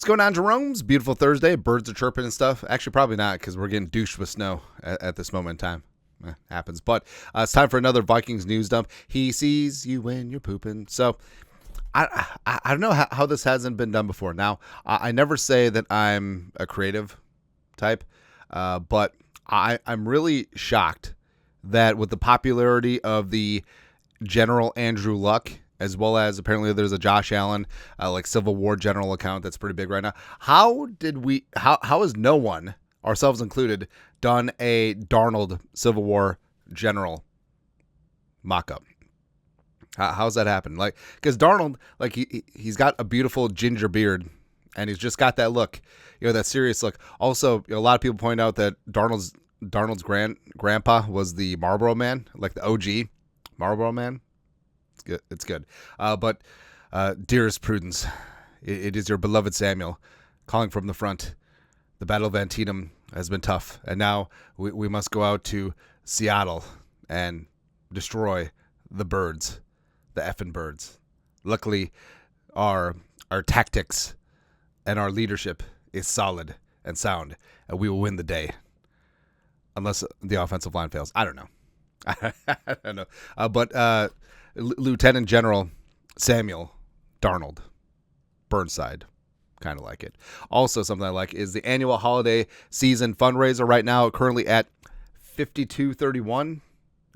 What's going on, Jerome's? Beautiful Thursday. Birds are chirping and stuff. Actually, probably not because we're getting douched with snow at this moment in time. Happens. But it's time for another Vikings news dump. He sees you when you're pooping. So I don't know how this hasn't been done before. Now, I never say that I'm a creative type, but I'm really shocked that with the popularity of the General Andrew Luck, as well as apparently there's a Josh Allen like Civil War general account that's pretty big right now. How has no one, ourselves included, done a Darnold Civil War general mock-up? How's that happen? Like, because Darnold, like he's got a beautiful ginger beard, and he's just got that look, that serious look. Also, a lot of people point out that Darnold's grandpa was the Marlboro Man, like the OG Marlboro Man. It's good. But dearest Prudence, it is your beloved Samuel calling from the front. The Battle of Antietam has been tough, and now we must go out to Seattle and destroy the birds, the effing birds. Luckily, our tactics and our leadership is solid and sound, and we will win the day. Unless the offensive line fails. I don't know. I don't know. But Lieutenant General Samuel Darnold Burnside. Kind of like it. Also, something I like is the annual holiday season fundraiser right now, currently at $52.31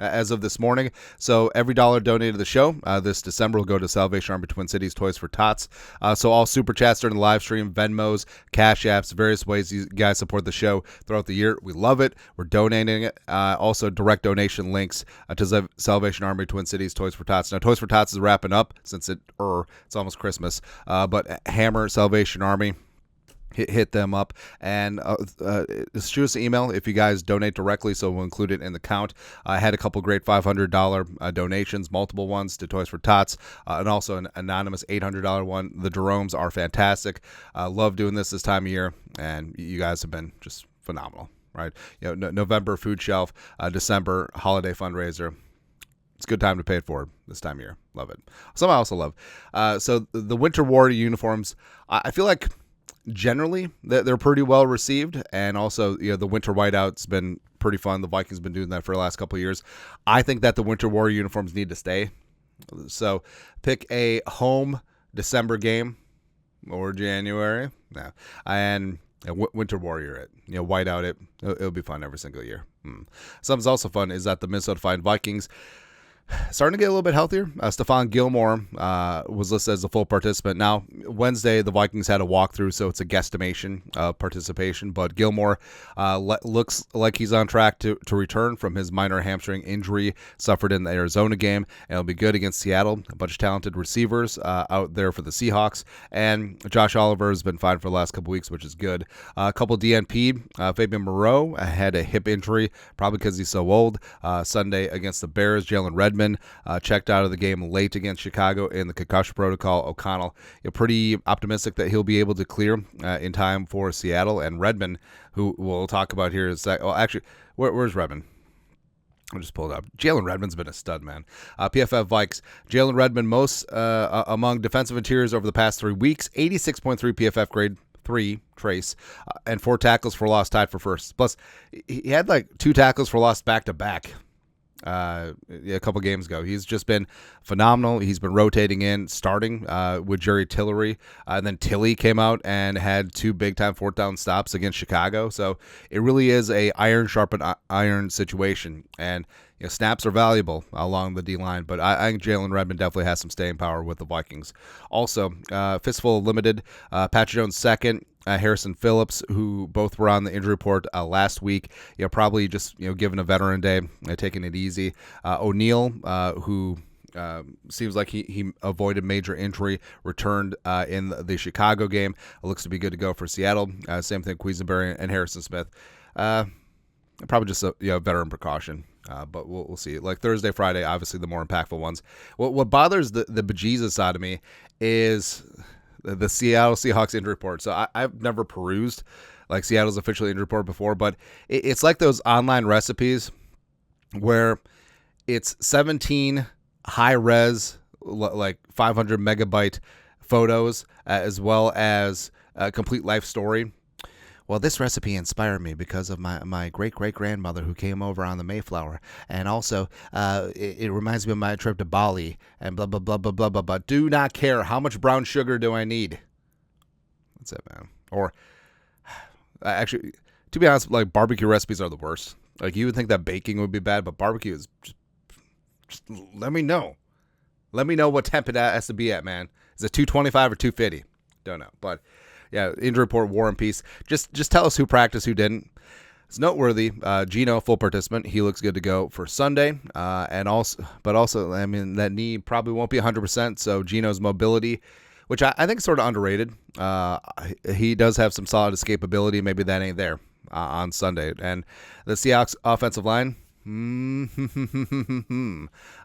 as of this morning. So every dollar donated to the show this December will go to Salvation Army Twin Cities Toys for Tots. So all super chats during the live stream, Venmos, Cash Apps, various ways you guys support the show throughout the year. We love it. We're donating it. Also direct donation links to Salvation Army Twin Cities Toys for Tots. Now Toys for Tots is wrapping up since it's almost Christmas. But Hammer Salvation Army. Hit them up and shoot us an email if you guys donate directly, so we'll include it in the count. I had a couple great $500 donations, multiple ones to Toys for Tots, and also an anonymous $800 one. The Jeromes are fantastic. Love doing this time of year, and you guys have been just phenomenal, right? November food shelf, December holiday fundraiser. It's a good time to pay it forward this time of year. Love it. Something I also love. So the Winter War uniforms, I feel like generally they're pretty well received, and also the winter whiteout's been pretty fun. The Vikings been doing that for the last couple of years. I think that the winter war uniforms need to stay, so pick a home December game or January and winter warrior it, whiteout it. It'll be fun every single year. Something's also fun is that the Minnesota Fine Vikings starting to get a little bit healthier. Stephon Gilmore was listed as a full participant. Now, Wednesday, the Vikings had a walkthrough, so it's a guesstimation of participation. But Gilmore looks like he's on track to return from his minor hamstring injury suffered in the Arizona game. And it'll be good against Seattle. A bunch of talented receivers out there for the Seahawks. And Josh Oliver has been fine for the last couple weeks, which is good. A couple DNP. Fabian Moreau had a hip injury, probably because he's so old. Sunday against the Bears, Jalen Redmond checked out of the game late against Chicago in the concussion protocol. O'Connell, pretty optimistic that he'll be able to clear in time for Seattle. And Redmond, who we'll talk about here, is actually, where's Redmond? I'll just pull it up. Jalen Redmond's been a stud, man. PFF Vikes. Jalen Redmond most among defensive interiors over the past 3 weeks. 86.3 PFF grade. 3 trace and 4 tackles for loss, tied for first. Plus, he had like 2 tackles for loss back to back. A couple games ago. He's just been phenomenal. He's been rotating in, starting with Jerry Tillery, and then Tilly came out and had 2 big-time 4th down stops against Chicago. So it really is a iron sharpen iron situation, and snaps are valuable along the D-line, but I think Jalen Redmond definitely has some staying power with the Vikings. Also, Fistful Limited, Patrick Jones second, Harrison Phillips, who both were on the injury report last week. Probably just given a veteran day, taking it easy. O'Neal, who seems like he avoided major injury, returned in the Chicago game. It looks to be good to go for Seattle. Same thing, Quisenberry and Harrison Smith. Probably just a veteran precaution. But we'll see. Like Thursday, Friday, obviously the more impactful ones. What bothers the bejesus out of me is the Seattle Seahawks injury report. So I've never perused like Seattle's official injury report before, but it's like those online recipes where it's 17 high res, like 500 megabyte photos, as well as complete life story. Well, this recipe inspired me because of my great-great-grandmother who came over on the Mayflower. And also, it reminds me of my trip to Bali and blah, blah, blah, blah, blah, blah, blah. Do not care. How much brown sugar do I need? That's it, man. Or, actually, to be honest, like, barbecue recipes are the worst. Like, you would think that baking would be bad, but barbecue is just let me know. Let me know what temp it has to be at, man. Is it 225 or 250? Don't know, but... yeah, injury report, war and peace. Just tell us who practiced, who didn't. It's noteworthy. Geno, full participant. He looks good to go for Sunday. But also, I mean, that knee probably won't be 100%. So Geno's mobility, which I think is sort of underrated. He does have some solid escapability. Maybe that ain't there on Sunday. And the Seahawks offensive line.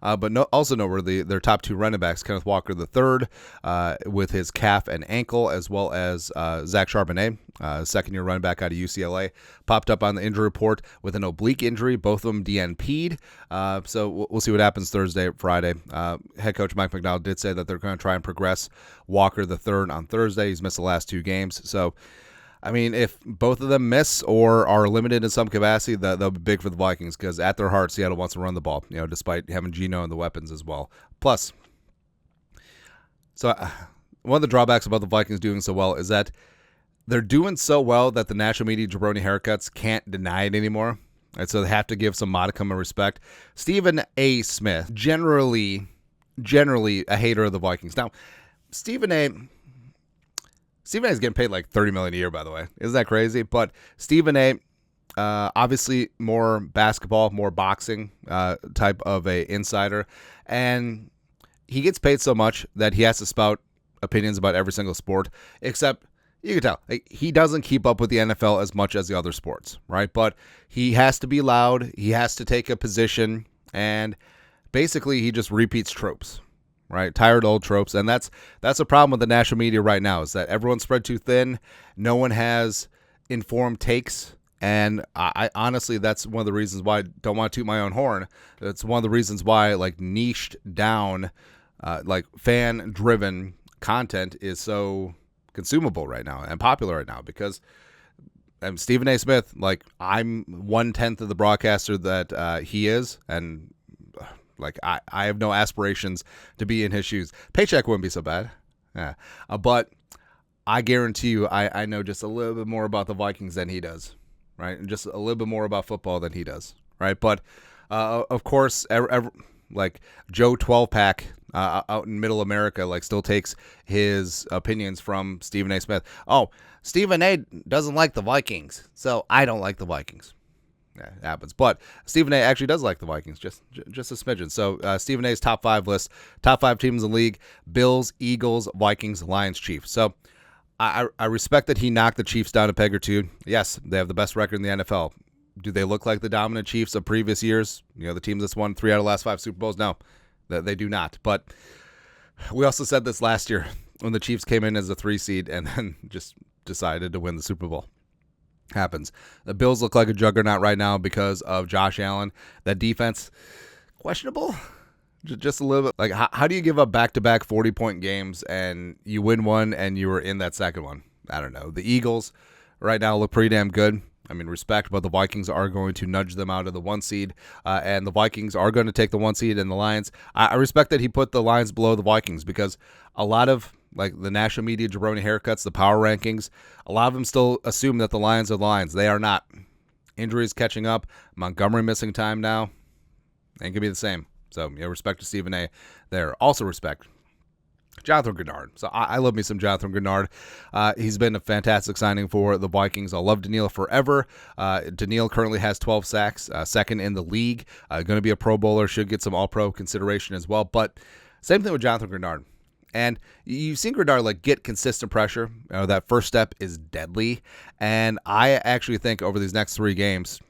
But also noteworthy, their top two running backs, Kenneth Walker III, with his calf and ankle, as well as Zach Charbonnet, second-year running back out of UCLA, popped up on the injury report with an oblique injury, both of them DNP'd. So we'll see what happens Thursday, Friday. Head coach Mike McDonald did say that they're going to try and progress Walker III on Thursday. He's missed the last two games, so I mean, if both of them miss or are limited in some capacity, that'll be big for the Vikings because at their heart, Seattle wants to run the ball, despite having Geno and the weapons as well. Plus, so one of the drawbacks about the Vikings doing so well is that they're doing so well that the national media jabroni haircuts can't deny it anymore. Right, so they have to give some modicum of respect. Stephen A. Smith, generally a hater of the Vikings. Now, Stephen A. is getting paid like $30 million a year, by the way. Isn't that crazy? But Stephen A., obviously more basketball, more boxing type of a insider. And he gets paid so much that he has to spout opinions about every single sport, except you can tell he doesn't keep up with the NFL as much as the other sports, right? But he has to be loud. He has to take a position. And basically he just repeats tropes. Right, tired old tropes, and that's a problem with the national media right now. Is that everyone's spread too thin? No one has informed takes, and I honestly, that's one of the reasons why I don't want to toot my own horn. That's one of the reasons why like niched down, like fan-driven content is so consumable right now and popular right now because Stephen A. Smith, like I'm 1/10 of the broadcaster that he is, and. Like, I have no aspirations to be in his shoes. Paycheck wouldn't be so bad. Yeah. But I guarantee you I know just a little bit more about the Vikings than he does, right? And just a little bit more about football than he does, right? But, of course, like Joe 12-pack out in middle America, like, still takes his opinions from Stephen A. Smith. Oh, Stephen A. doesn't like the Vikings, so I don't like the Vikings. Yeah, it happens. But Stephen A. actually does like the Vikings, just a smidgen. So Stephen A.'s top 5 list, top 5 teams in the league: Bills, Eagles, Vikings, Lions, Chiefs. So I respect that he knocked the Chiefs down a peg or two. Yes, they have the best record in the NFL. Do they look like the dominant Chiefs of previous years? The teams that's won 3 out of the last 5 Super Bowls? No, they do not. But we also said this last year when the Chiefs came in as a 3 seed and then just decided to win the Super Bowl. Happens. The Bills look like a juggernaut right now because of Josh Allen. That defense, questionable. Just a little bit. Like, how do you give up back-to-back 40-point games and you win one and you were in that second one? I don't know. The Eagles right now look pretty damn good. I mean, respect, but the Vikings are going to nudge them out of the 1 seed, and the Vikings are going to take the 1 seed, and the Lions. I respect that he put the Lions below the Vikings because a lot of like the national media jabroni haircuts, the power rankings, a lot of them still assume that the Lions are the Lions. They are not. Injuries catching up. Montgomery missing time now. Ain't going to be the same. So, respect to Stephen A. there. Also respect Jonathan Greenard. So I love me some Jonathan Greenard. He's been a fantastic signing for the Vikings. I'll love Daniil forever. Daniil currently has 12 sacks, second in the league. Going to be a Pro Bowler, should get some All-Pro consideration as well. But same thing with Jonathan Greenard. And you've seen Greenard like get consistent pressure. That first step is deadly. And I actually think over these next 3 games,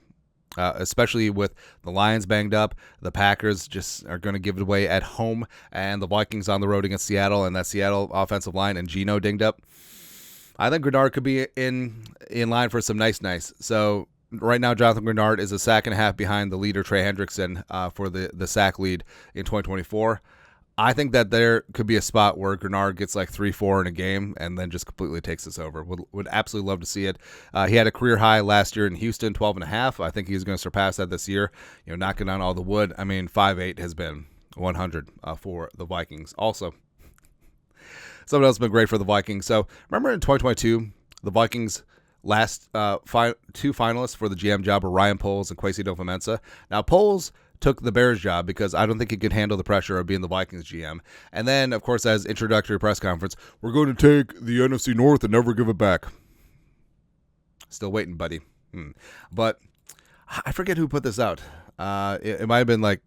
especially with the Lions banged up, the Packers just are going to give it away at home, and the Vikings on the road against Seattle, and that Seattle offensive line and Geno dinged up. I think Greenard could be in line for some nice. So right now, Jonathan Greenard is a sack and a half behind the leader, Trey Hendrickson, for the sack lead in 2024. I think that there could be a spot where Greenard gets like 3-4 in a game and then just completely takes us over. Would absolutely love to see it. He had a career high last year in Houston, 12.5. I think he's going to surpass that this year. Knocking down all the wood. I mean, 5'8" has been 100 for the Vikings. Also, someone else has been great for the Vikings. So remember in 2022, the Vikings last two finalists for the GM job were Ryan Poles and Kwesi Adofo-Mensah. Now Poles took the Bears job because I don't think he could handle the pressure of being the Vikings GM. And then, of course, as introductory press conference, we're going to take the NFC North and never give it back. Still waiting, buddy. But I forget who put this out. It might have been like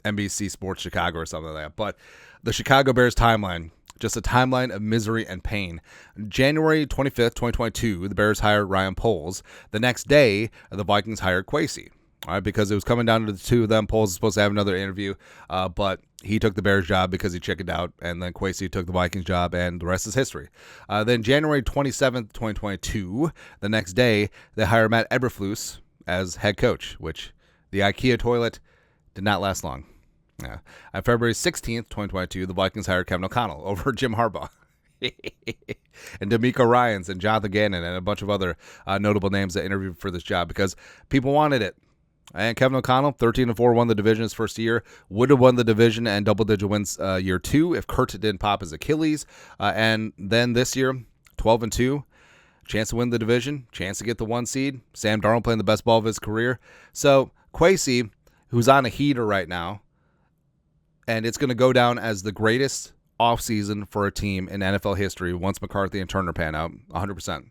NBC Sports Chicago or something like that. But the Chicago Bears timeline, just a timeline of misery and pain. January 25th, 2022, the Bears hired Ryan Poles. The next day, the Vikings hired Kwesi. All right, because it was coming down to the two of them. Poles was supposed to have another interview, but he took the Bears job because he chickened out, and then Kwesi took the Vikings job, and the rest is history. Then January 27th, 2022, the next day, they hired Matt Eberflus as head coach, which the IKEA toilet did not last long. Yeah. On February 16th, 2022, the Vikings hired Kevin O'Connell over Jim Harbaugh. And D'Amico Ryans and Jonathan Gannon and a bunch of other notable names that interviewed for this job because people wanted it. And Kevin O'Connell, 13-4, won the division his first year. Would have won the division and double-digit wins year two if Kurt didn't pop his Achilles. And then this year, 12-2, chance to win the division, chance to get the 1 seed. Sam Darnold playing the best ball of his career. So Kwesi, who's on a heater right now, and it's going to go down as the greatest offseason for a team in NFL history once McCarthy and Turner pan out, 100%.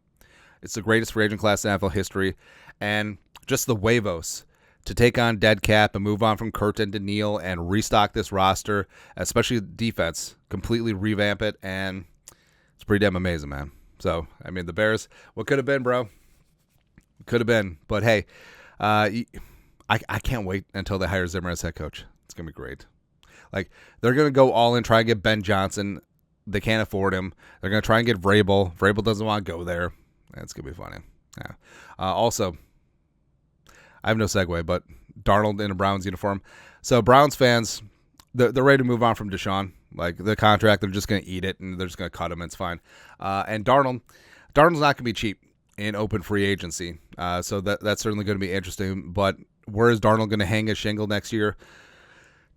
It's the greatest free agent class in NFL history. And just the huevos to take on dead cap and move on from Curtin to Neal and restock this roster, especially defense, completely revamp it, and it's pretty damn amazing, man. So, I mean, the Bears, what could have been, bro? Could have been. But, hey, I can't wait until they hire Zimmer as head coach. It's going to be great. Like, they're going to go all in, try and get Ben Johnson. They can't afford him. They're going to try and get Vrabel. Vrabel doesn't want to go there. It's going to be funny. Yeah. Also, I have no segue, but Darnold in a Browns uniform. So Browns fans, they're ready to move on from Deshaun. Like the contract, they're just going to eat it, and they're just going to cut him. And it's fine. And Darnold's not going to be cheap in open free agency. So that's certainly going to be interesting. But where is Darnold going to hang his shingle next year?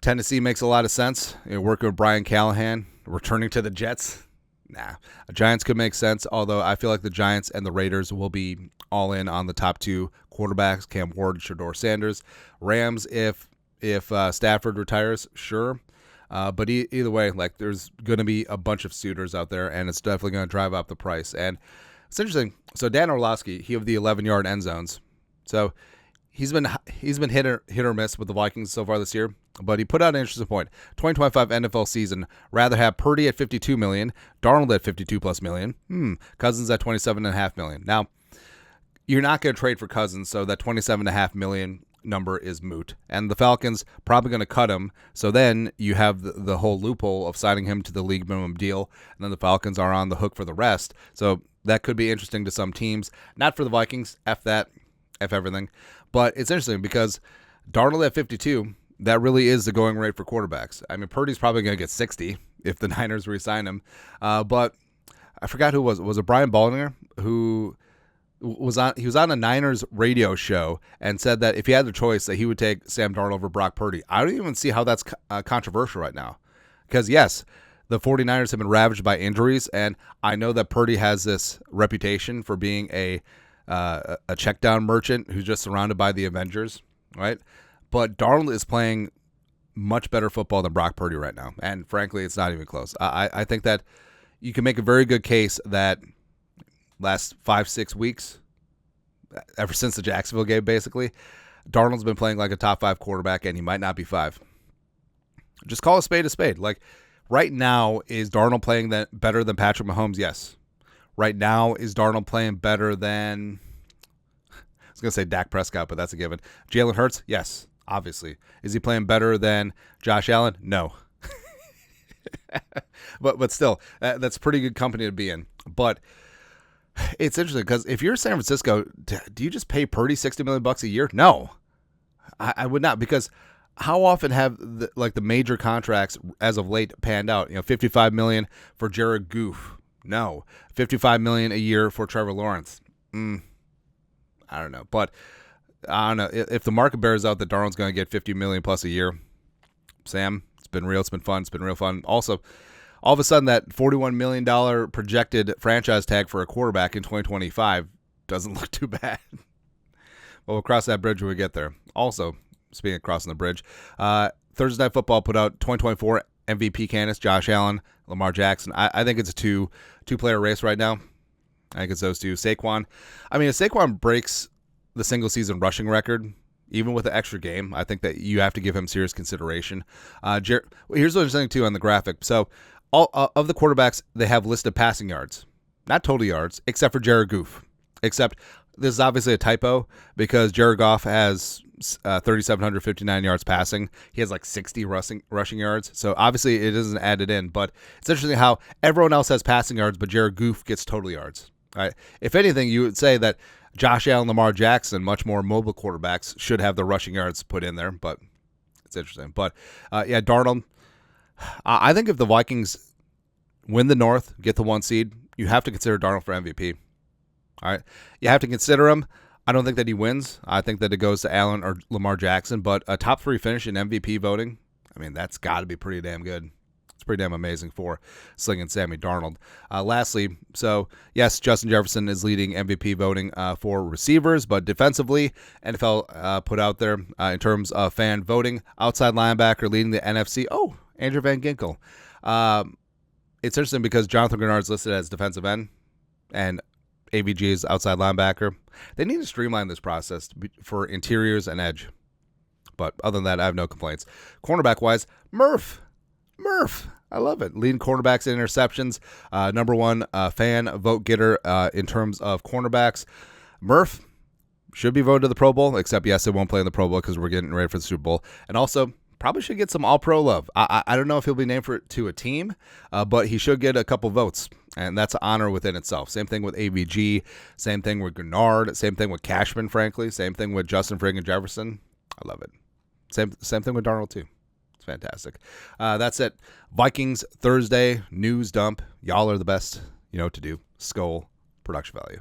Tennessee makes a lot of sense. Working with Brian Callahan, returning to the Jets. Nah, Giants could make sense, although I feel like the Giants and the Raiders will be all in on the top two quarterbacks, Cam Ward and Shedeur Sanders. Rams, if Stafford retires, sure. But either way, like there's going to be a bunch of suitors out there, and it's definitely going to drive up the price. And it's interesting. So Dan Orlovsky, he of the 11-yard end zones. So he's been hit or miss with the Vikings so far this year, but he put out an interesting point. 2025 NFL season, rather have Purdy at $52 million, Darnold at $52+ million, Cousins at $27.5 million. Now, you're not going to trade for Cousins, so that $27.5 million number is moot. And the Falcons probably going to cut him, so then you have the whole loophole of signing him to the league minimum deal, and then the Falcons are on the hook for the rest. So that could be interesting to some teams. Not for the Vikings. F that. F everything. But it's interesting because Darnold at 52, that really is the going rate for quarterbacks. I mean, Purdy's probably going to get 60 if the Niners re-sign him. But I forgot who was it Brian Baldinger who was on a Niners radio show and said that if he had the choice that he would take Sam Darnold over Brock Purdy. I don't even see how that's controversial right now. Because yes, the 49ers have been ravaged by injuries, and I know that Purdy has this reputation for being a check down merchant who's just surrounded by the Avengers, right? But Darnold is playing much better football than Brock Purdy right now. And frankly, it's not even close. I think that you can make a very good case that last 5-6 weeks, ever since the Jacksonville game, basically, Darnold's been playing like a top 5 quarterback, and he might not be 5. Just call a spade a spade. Like right now, is Darnold playing better than Patrick Mahomes? Yes. Right now, is Darnold playing better than, I was going to say Dak Prescott, but that's a given. Jalen Hurts? Yes, obviously. Is he playing better than Josh Allen? No. but still, that's pretty good company to be in. But it's interesting because if you're San Francisco, do you just pay Purdy $60 million a year? No, I would not, because how often have the major contracts as of late panned out? $55 million for Jared Goff. No. $55 million a year for Trevor Lawrence. I don't know. But I don't know. If the market bears out that Darnold's going to get $50 million plus a year, Sam, it's been real. It's been fun. It's been real fun. Also, all of a sudden, that $41 million projected franchise tag for a quarterback in 2025 doesn't look too bad. But we'll cross that bridge when we get there. Also, speaking of crossing the bridge, Thursday Night Football put out 2024 MVP candidates, Josh Allen, Lamar Jackson. I think it's a two-player race right now. I think it's those two. Saquon. I mean, if Saquon breaks the single-season rushing record, even with the extra game, I think that you have to give him serious consideration. Here's what's interesting, too, on the graphic. So, all of the quarterbacks, they have listed passing yards. Not total yards, except for Jared Goff. Except this is obviously a typo because Jared Goff has 3,759 yards passing. He has like 60 rushing yards. So obviously it isn't added in. But it's interesting how everyone else has passing yards, but Jared Goff gets total yards. All right. If anything, you would say that Josh Allen, Lamar Jackson, much more mobile quarterbacks, should have the rushing yards put in there. But it's interesting. But yeah, Darnold. I think if the Vikings win the North, get the 1 seed, you have to consider Darnold for MVP. All right. You have to consider him. I don't think that he wins. I think that it goes to Allen or Lamar Jackson. But a top 3 finish in MVP voting, I mean, that's got to be pretty damn good. It's pretty damn amazing for slinging Sammy Darnold. Lastly, so yes, Justin Jefferson is leading MVP voting for receivers, but defensively, NFL put out there in terms of fan voting, outside linebacker leading the NFC. Oh, Andrew Van Ginkel. It's interesting because Jonathan Greenard is listed as defensive end, and AVG is outside linebacker. They need to streamline this process for interiors and edge. But other than that, I have no complaints. Cornerback-wise, Murph. I love it. Leading cornerbacks in interceptions. Number 1 fan vote getter in terms of cornerbacks. Murph should be voted to the Pro Bowl, except, yes, it won't play in the Pro Bowl because we're getting ready for the Super Bowl. And also, probably should get some All-Pro love. I don't know if he'll be named to a team, but he should get a couple votes, and that's an honor within itself. Same thing with AVG, same thing with Greenard, same thing with Cashman, frankly, same thing with Justin friggin' Jefferson. I love it. Same thing with Darnold, too. It's fantastic. That's it. Vikings Thursday news dump. Y'all are the best. You know what to do. Skull production value.